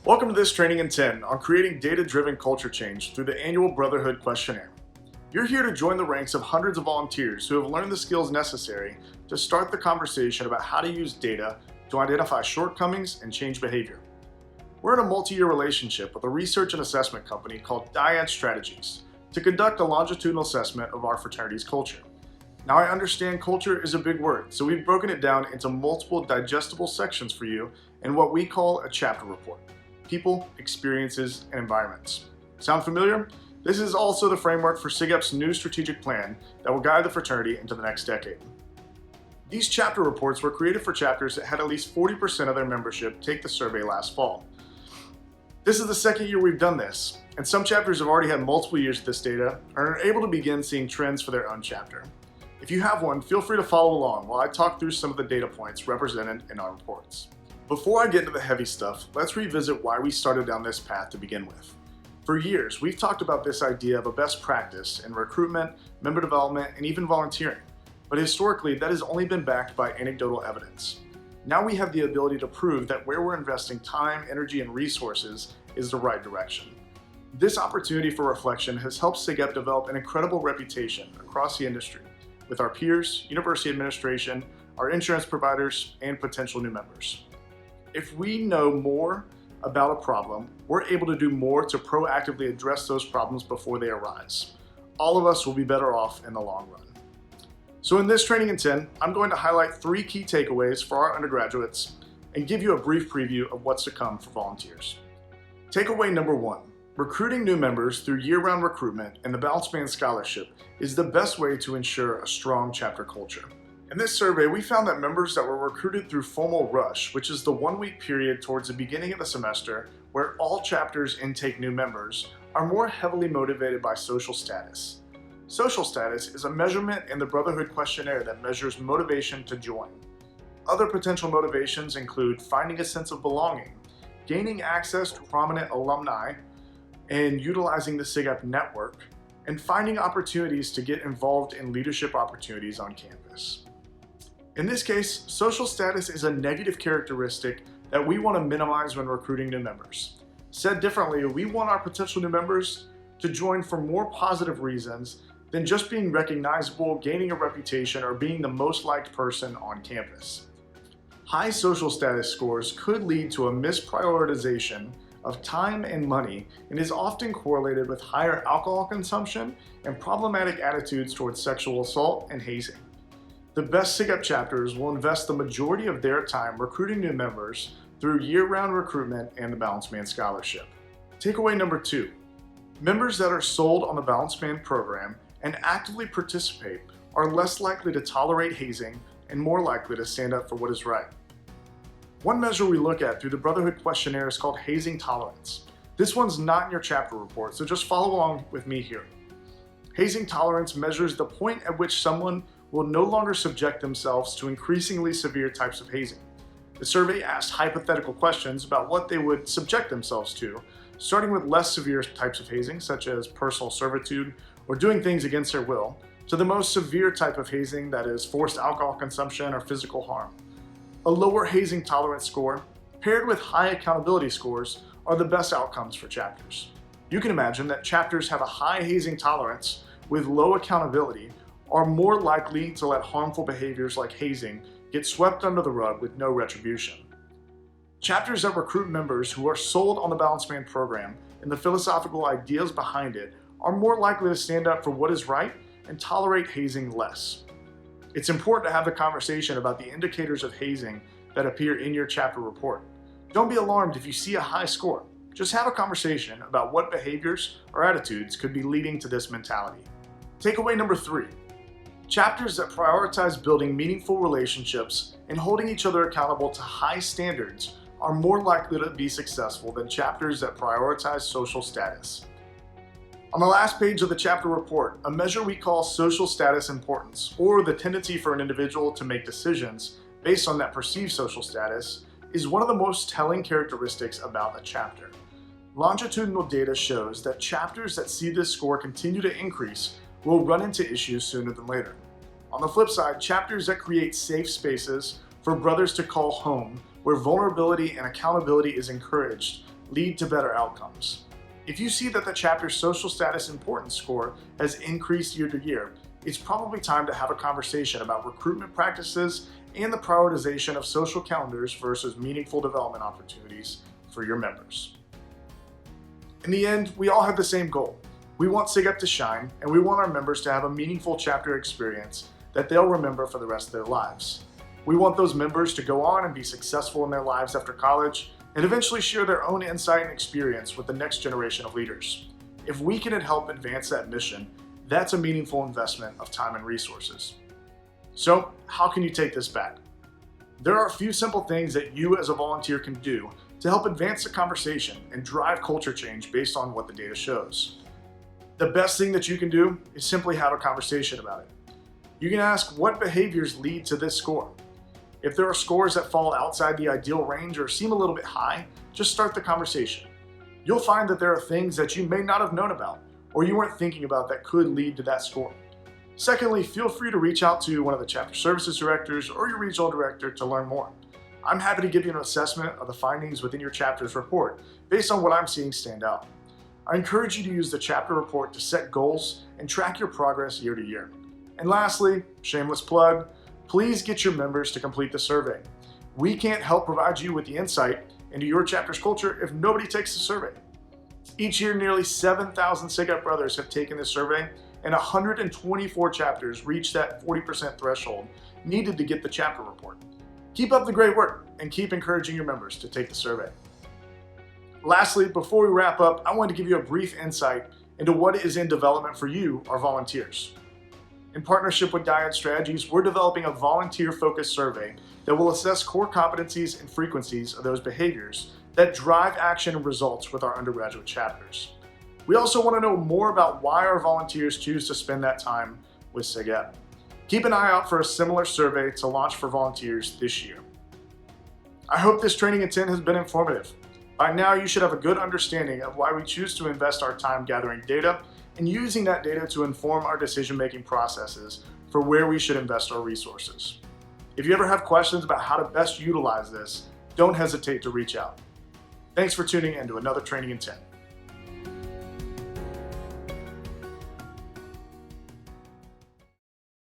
Welcome to this training in 10 on creating data-driven culture change through the annual Brotherhood Questionnaire. You're here to join the ranks of hundreds of volunteers who have learned the skills necessary to start the conversation about how to use data to identify shortcomings and change behavior. We're in a multi-year relationship with a research and assessment company called Dyad Strategies to conduct a longitudinal assessment of our fraternity's culture. Now, I understand culture is a big word, so we've broken it down into multiple digestible sections for you in what we call a chapter report: people, experiences, and environments. Sound familiar? This is also the framework for SigEp's new strategic plan that will guide the fraternity into the next decade. These chapter reports were created for chapters that had at least 40% of their membership take the survey last fall. This is the second year we've done this, and some chapters have already had multiple years of this data and are able to begin seeing trends for their own chapter. If you have one, feel free to follow along while I talk through some of the data points represented in our reports. Before I get into the heavy stuff, let's revisit why we started down this path to begin with. For years, we've talked about this idea of a best practice in recruitment, member development, and even volunteering. But historically, that has only been backed by anecdotal evidence. Now we have the ability to prove that where we're investing time, energy, and resources is the right direction. This opportunity for reflection has helped SigEp develop an incredible reputation across the industry with our peers, university administration, our insurance providers, and potential new members. If we know more about a problem, we're able to do more to proactively address those problems before they arise. All of us will be better off in the long run. So in this training in 10, I'm going to highlight 3 key takeaways for our undergraduates and give you a brief preview of what's to come for volunteers. Takeaway number 1, recruiting new members through year-round recruitment and the Balanced Band Scholarship is the best way to ensure a strong chapter culture. In this survey, we found that members that were recruited through Formal Rush, which is the 1-week period towards the beginning of the semester where all chapters intake new members, are more heavily motivated by social status. Social status is a measurement in the Brotherhood Questionnaire that measures motivation to join. Other potential motivations include finding a sense of belonging, gaining access to prominent alumni, and utilizing the SigEp network, and finding opportunities to get involved in leadership opportunities on campus. In this case, social status is a negative characteristic that we want to minimize when recruiting new members. Said differently, we want our potential new members to join for more positive reasons than just being recognizable, gaining a reputation, or being the most liked person on campus. High social status scores could lead to a misprioritization of time and money and is often correlated with higher alcohol consumption and problematic attitudes towards sexual assault and hazing. The best SigEp chapters will invest the majority of their time recruiting new members through year-round recruitment and the Balanced Band Scholarship. Takeaway number 2, members that are sold on the Balanced Band program and actively participate are less likely to tolerate hazing and more likely to stand up for what is right. One measure we look at through the Brotherhood Questionnaire is called Hazing Tolerance. This one's not in your chapter report, so just follow along with me here. Hazing Tolerance measures the point at which someone will no longer subject themselves to increasingly severe types of hazing. The survey asked hypothetical questions about what they would subject themselves to, starting with less severe types of hazing, such as personal servitude or doing things against their will, to the most severe type of hazing, that is forced alcohol consumption or physical harm. A lower hazing tolerance score, paired with high accountability scores, are the best outcomes for chapters. You can imagine that chapters have a high hazing tolerance with low accountability are more likely to let harmful behaviors like hazing get swept under the rug with no retribution. Chapters that recruit members who are sold on the Balanced Band program and the philosophical ideas behind it are more likely to stand up for what is right and tolerate hazing less. It's important to have the conversation about the indicators of hazing that appear in your chapter report. Don't be alarmed if you see a high score. Just have a conversation about what behaviors or attitudes could be leading to this mentality. Takeaway number 3. Chapters that prioritize building meaningful relationships and holding each other accountable to high standards are more likely to be successful than chapters that prioritize social status. On the last page of the chapter report, a measure we call social status importance, or the tendency for an individual to make decisions based on that perceived social status, is one of the most telling characteristics about a chapter. Longitudinal data shows that chapters that see this score continue to increase will run into issues sooner than later. On the flip side, chapters that create safe spaces for brothers to call home, where vulnerability and accountability is encouraged, lead to better outcomes. If you see that the chapter's social status importance score has increased year to year, it's probably time to have a conversation about recruitment practices and the prioritization of social calendars versus meaningful development opportunities for your members. In the end, we all have the same goal. We want SigEp to shine, and we want our members to have a meaningful chapter experience that they'll remember for the rest of their lives. We want those members to go on and be successful in their lives after college and eventually share their own insight and experience with the next generation of leaders. If we can help advance that mission, that's a meaningful investment of time and resources. So, how can you take this back? There are a few simple things that you as a volunteer can do to help advance the conversation and drive culture change based on what the data shows. The best thing that you can do is simply have a conversation about it. You can ask what behaviors lead to this score. If there are scores that fall outside the ideal range or seem a little bit high, just start the conversation. You'll find that there are things that you may not have known about or you weren't thinking about that could lead to that score. Secondly, feel free to reach out to one of the chapter services directors or your regional director to learn more. I'm happy to give you an assessment of the findings within your chapter's report based on what I'm seeing stand out. I encourage you to use the chapter report to set goals and track your progress year to year. And lastly, shameless plug, please get your members to complete the survey. We can't help provide you with the insight into your chapter's culture if nobody takes the survey. Each year, nearly 7,000 SigEp brothers have taken this survey, and 124 chapters reach that 40% threshold needed to get the chapter report. Keep up the great work and keep encouraging your members to take the survey. Lastly, before we wrap up, I want to give you a brief insight into what is in development for you, our volunteers. In partnership with Dyad Strategies, we're developing a volunteer-focused survey that will assess core competencies and frequencies of those behaviors that drive action and results with our undergraduate chapters. We also want to know more about why our volunteers choose to spend that time with SigEp. Keep an eye out for a similar survey to launch for volunteers this year. I hope this training intent has been informative. By now, you should have a good understanding of why we choose to invest our time gathering data and using that data to inform our decision-making processes for where we should invest our resources. If you ever have questions about how to best utilize this, don't hesitate to reach out. Thanks for tuning in to another Training in 10.